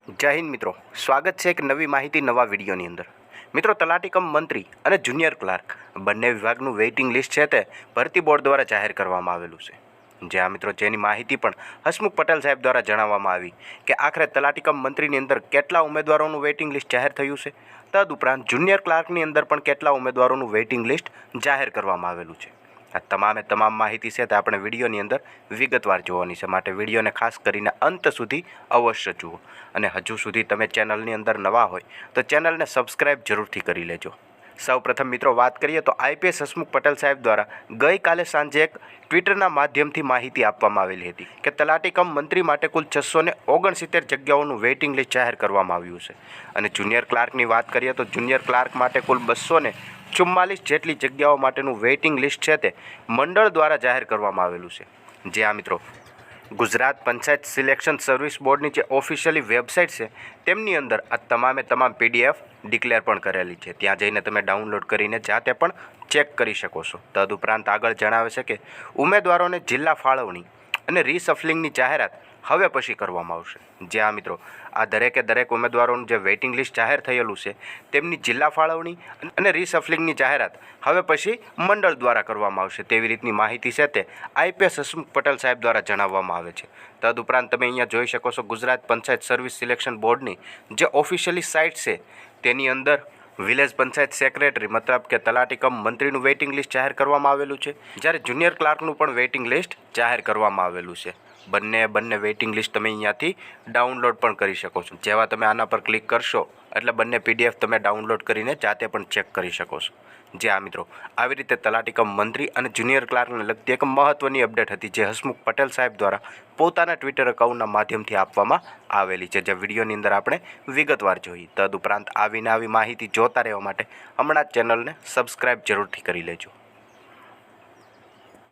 જય હિન્દ મિત્રો, સ્વાગત છે એક નવી માહિતી નવા વિડીયોની અંદર। મિત્રો, તલાટી કમ મંત્રી અને જુનિયર ક્લાર્ક બંને વિભાગનું વેઇટિંગ લિસ્ટ છે તે ભરતી બોર્ડ દ્વારા જાહેર કરવામાં આવેલું છે। જ્યાં મિત્રો જેની માહિતી પણ હસમુખ પટેલ સાહેબ દ્વારા જણાવવામાં આવી કે આખરે તલાટી કમ મંત્રીની અંદર કેટલા ઉમેદવારોનું વેઇટિંગ લિસ્ટ જાહેર થયું છે, તદુપરાંત જુનિયર ક્લાર્કની અંદર પણ કેટલા ઉમેદવારોનું વેઇટિંગ લિસ્ટ જાહેર કરવામાં આવેલું છે। આ તમામ માહિતી છે તે આપણે વિડીયોની અંદર વિગતવાર જોવાની છે, માટે વિડીયોને ખાસ કરીને અંત સુધી અવશ્ય જુઓ। અને હજુ સુધી તમે ચેનલની અંદર નવા હોય તો ચેનલને સબસ્ક્રાઈબ જરૂરથી કરી લેજો। સૌપ્રથમ મિત્રો વાત કરીએ તો આઈપીએસ હસમુખ પટેલ સાહેબ દ્વારા ગઈકાલે સાંજે એક ટ્વિટરના માધ્યમથી માહિતી આપવામાં આવેલી હતી કે તલાટી કમ મંત્રી માટે કુલ 669 જગ્યાઓનું વેઇટિંગ લિસ્ટ જાહેર કરવામાં આવ્યું છે। અને જુનિયર ક્લાર્કની વાત કરીએ તો જુનિયર ક્લાર્ક માટે કુલ 244 જેટલી જગ્યાઓ માટેનું વેઇટિંગ લિસ્ટ છે તે મંડળ દ્વારા જાહેર કરવામાં આવેલું છે। જે આ મિત્રો ગુજરાત પંચાયત સિલેક્શન સર્વિસ બોર્ડની જે ઓફિશિયલી વેબસાઇટ છે તેમની અંદર આ તમામ પીડીએફ ડિક્લેર પણ કરેલી છે। ત્યાં જઈને તમે ડાઉનલોડ કરીને જાતે પણ ચેક કરી શકો છો। તદુપરાંત આગળ જણાવે છે કે ઉમેદવારોને જિલ્લા ફાળવણી અને રીસફલિંગની જાહેરાત હવે પછી કરવામાં આવશે। જે આ મિત્રો આ દરેક ઉમેદવારોનું જે વેઇટિંગ લિસ્ટ જાહેર થયેલું છે તેમની જિલ્લા ફાળવણી અને રીસફલિંગની જાહેરાત હવે પછી મંડળ દ્વારા કરવામાં આવશે તેવી રીતની માહિતી છે તે આઈપીએસ હસમુખ પટેલ સાહેબ દ્વારા જણાવવામાં આવે છે। તદુપરાંત તમે અહીંયા જોઈ શકો છો ગુજરાત પંચાયત સર્વિસ સિલેક્શન બોર્ડની જે ઓફિશિયલી સાઇટ છે તેની અંદર વિલેજ પંચાયત સેક્રેટરી મતલબ કે તલાટી કમ મંત્રીનું વેઇટિંગ લિસ્ટ જાહેર કરવામાં આવેલું છે, જ્યારે જુનિયર ક્લાર્કનું પણ વેઇટિંગ લિસ્ટ જાહેર કરવામાં આવેલું છે। બંને વેઇટિંગ લિસ્ટ તમે અહીંયાથી ડાઉનલોડ પણ કરી શકો છો। જેવા તમે આના પર ક્લિક કરશો એટલે બંને પીડીએફ તમે ડાઉનલોડ કરીને જાતે પણ ચેક કરી શકો છો। જે આ મિત્રો આવી રીતે તલાટી કમ મંત્રી અને જુનિયર ક્લાર્કને લગતી એક મહત્ત્વની અપડેટ હતી જે હસમુખ પટેલ સાહેબ દ્વારા પોતાના ટ્વિટર એકાઉન્ટના માધ્યમથી આપવામાં આવેલી છે, જે વિડીયોની અંદર આપણે વિગતવાર જોઈ। તદુપરાંત આવી માહિતી જોતા રહેવા માટે હમણાં જ ચેનલને સબસ્ક્રાઈબ જરૂરથી કરી લેજો।